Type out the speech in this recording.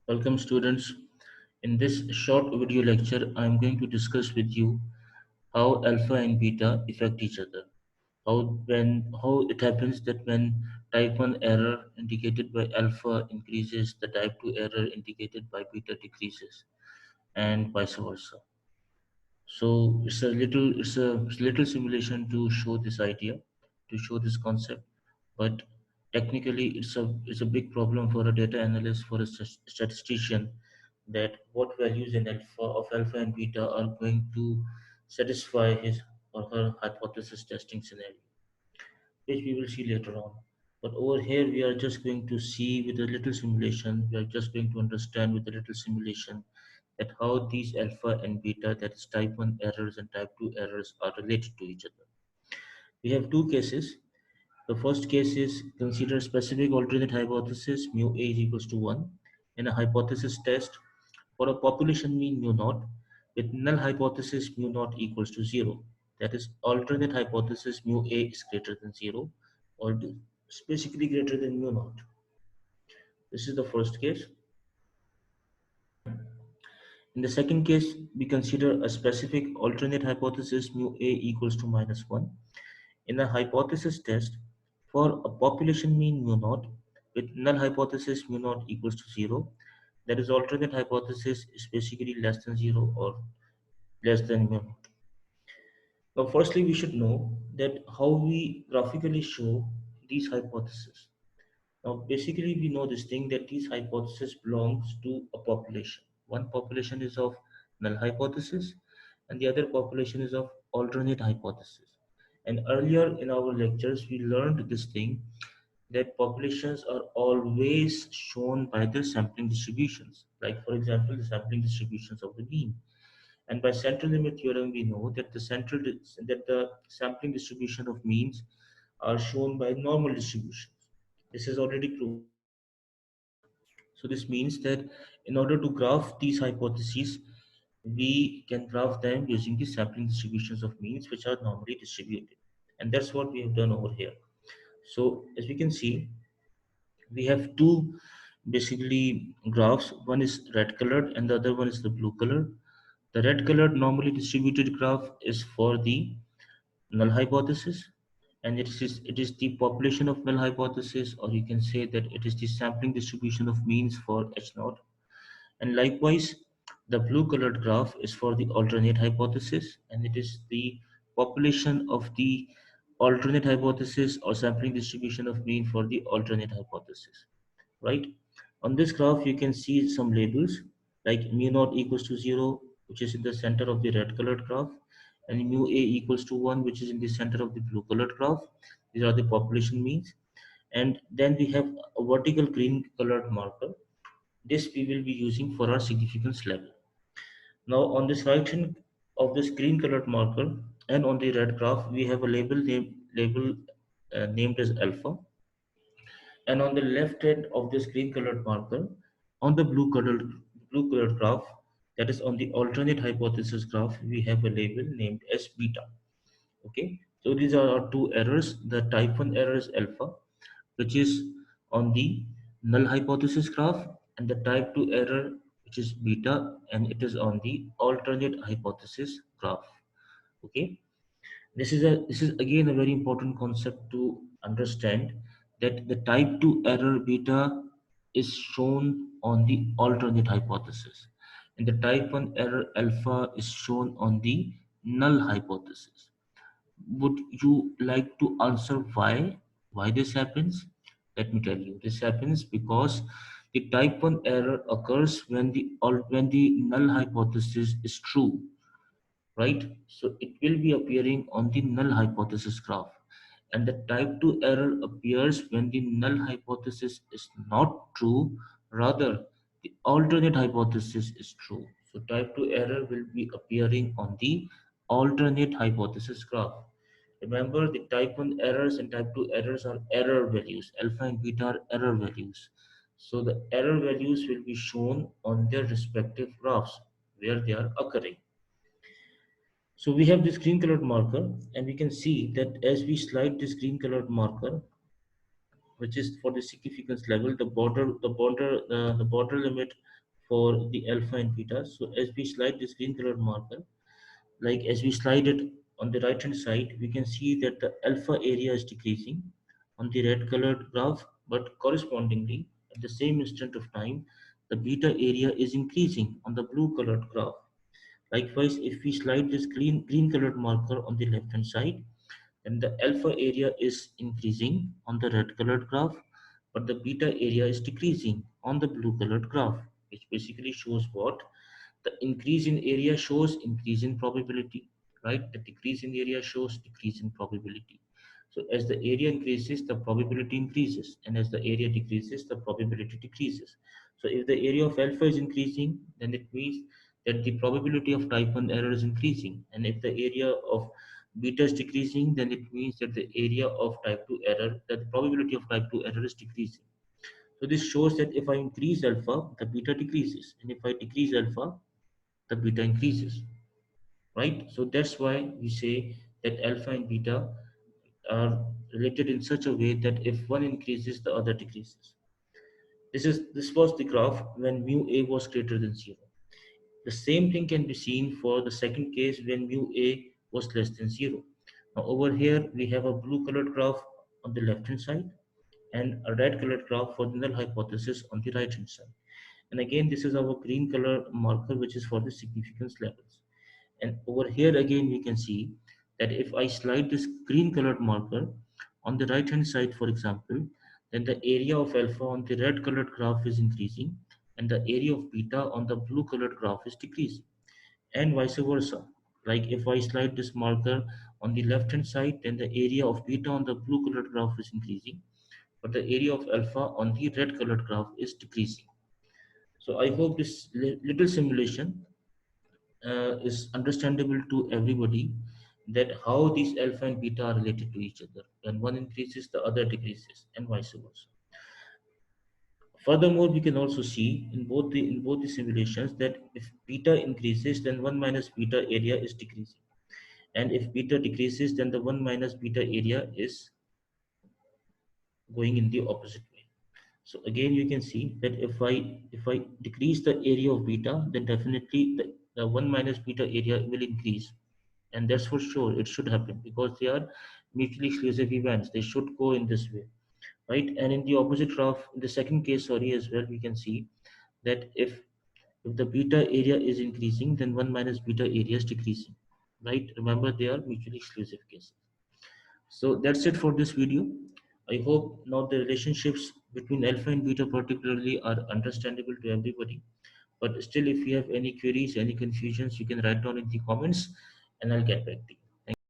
Welcome students. In this short video lecture, I am going to discuss with you how alpha and beta affect each other. How it happens that when type 1 error indicated by alpha increases, the type 2 error indicated by beta decreases, and vice versa. So it's a little simulation to show this idea, to show this concept, but technically it's a big problem for a data analyst, for a statistician, that what values in alpha and beta are going to satisfy his or her hypothesis testing scenario, which we will see later on. But over here, we are just going to see with a little simulation, we are just going to understand with a little simulation that how these alpha and beta, that is type 1 errors and type 2 errors, are related to each other. We have two cases. The first case is consider specific alternate hypothesis mu A is equals to 1 in a hypothesis test for a population mean mu naught with null hypothesis mu naught equals to 0. That is, alternate hypothesis mu A is greater than 0 or basically greater than mu naught. This is the first case. In the second case, we consider a specific alternate hypothesis mu A equals to minus 1 in a hypothesis test for a population mean mu naught with null hypothesis mu naught equals to 0. That is, alternate hypothesis is basically less than 0 or less than mu naught. Now, firstly, we should know that how we graphically show these hypotheses. Now, basically, we know this thing that these hypothesis belongs to a population. One population is of null hypothesis, and the other population is of alternate hypothesis. And earlier in our lectures, we learned this thing that populations are always shown by their sampling distributions. Like, for example, the sampling distributions of the mean. And by central limit theorem, we know that the sampling distribution of means are shown by normal distributions. This is already proven. So this means that in order to graph these hypotheses, we can graph them using the sampling distributions of means which are normally distributed. And that's what we have done over here. So as we can see, we have two basically graphs. One is red colored and the other one is the blue colored. The red colored normally distributed graph is for the null hypothesis, and it is the population of null hypothesis, or you can say that it is the sampling distribution of means for H naught. And likewise, the blue colored graph is for the alternate hypothesis, and it is the population of the alternate hypothesis or sampling distribution of mean for the alternate hypothesis, right? On this graph, you can see some labels like mu naught equals to 0, which is in the center of the red colored graph, and mu A equals to 1, which is in the center of the blue colored graph. These are the population means. And then we have a vertical green colored marker. This we will be using for our significance level. Now on this right hand of this green colored marker and on the red graph, we have a label named as alpha. And on the left hand of this green colored marker, on the blue colored graph, that is on the alternate hypothesis graph, we have a label named as beta. Okay, so these are our two errors. The type 1 error is alpha, which is on the null hypothesis graph, and the type 2 error, which is beta, and it is on the alternate hypothesis graph. Okay, this is again a very important concept to understand, that the type 2 error beta is shown on the alternate hypothesis, and the type 1 error alpha is shown on the null hypothesis. Would you like to answer why this happens? Let me tell you. This happens because the type 1 error occurs when the null hypothesis is true, right? So it will be appearing on the null hypothesis graph. And the type 2 error appears when the null hypothesis is not true, rather the alternate hypothesis is true. So type 2 error will be appearing on the alternate hypothesis graph. Remember, the type 1 errors and type 2 errors are error values. Alpha and beta are error values. So the error values will be shown on their respective graphs where they are occurring. So we have this green colored marker, and we can see that as we slide this green colored marker, which is for the significance level, the border limit for the alpha and beta. So as we slide this green colored marker, like as we slide it on the right hand side, we can see that the alpha area is decreasing on the red colored graph, but correspondingly at the same instant of time, the beta area is increasing on the blue colored graph. Likewise, if we slide this green colored marker on the left hand side, then the alpha area is increasing on the red colored graph, but the beta area is decreasing on the blue colored graph, which basically shows what? The increase in area shows increase in probability, right? The decrease in area shows decrease in probability. So as the area increases, the probability increases, and as the area decreases, the probability decreases. So if the area of alpha is increasing, then it means that the probability of type 1 error is increasing. And if the area of beta is decreasing, then it means that the area of type 2 error, that the probability of type 2 error is decreasing. So this shows that if I increase alpha, the beta decreases. And if I decrease alpha, the beta increases, right? So that's why we say that alpha and beta are related in such a way that if one increases, the other decreases. This was the graph when mu a was greater than zero. The same thing can be seen for the second case when mu a was less than zero. Now over here we have a blue colored graph on the left hand side and a red colored graph for the null hypothesis on the right hand side. And again, this is our green color marker, which is for the significance levels. And over here again, we can see that if I slide this green colored marker on the right hand side, for example, then the area of alpha on the red colored graph is increasing and the area of beta on the blue colored graph is decreasing, and vice versa. Like if I slide this marker on the left hand side, then the area of beta on the blue colored graph is increasing, but the area of alpha on the red colored graph is decreasing. So I hope this little simulation is understandable to everybody, that how these alpha and beta are related to each other. When one increases, the other decreases, and vice versa. Furthermore, we can also see in both the simulations that if beta increases, then 1 minus beta area is decreasing, and if beta decreases, then the 1 minus beta area is going in the opposite way. So again, you can see that if I decrease the area of beta, then definitely the 1 minus beta area will increase, and that's for sure. It should happen because they are mutually exclusive events. They should go in this way, right? And in the opposite graph, in the second case, sorry, as well, we can see that if the beta area is increasing, then 1 minus beta area is decreasing, right? Remember, they are mutually exclusive cases. So that's it for this video. I hope now the relationships between alpha and beta particularly are understandable to everybody. But still, if you have any queries, any confusions, you can write down in the comments and I'll get back to you.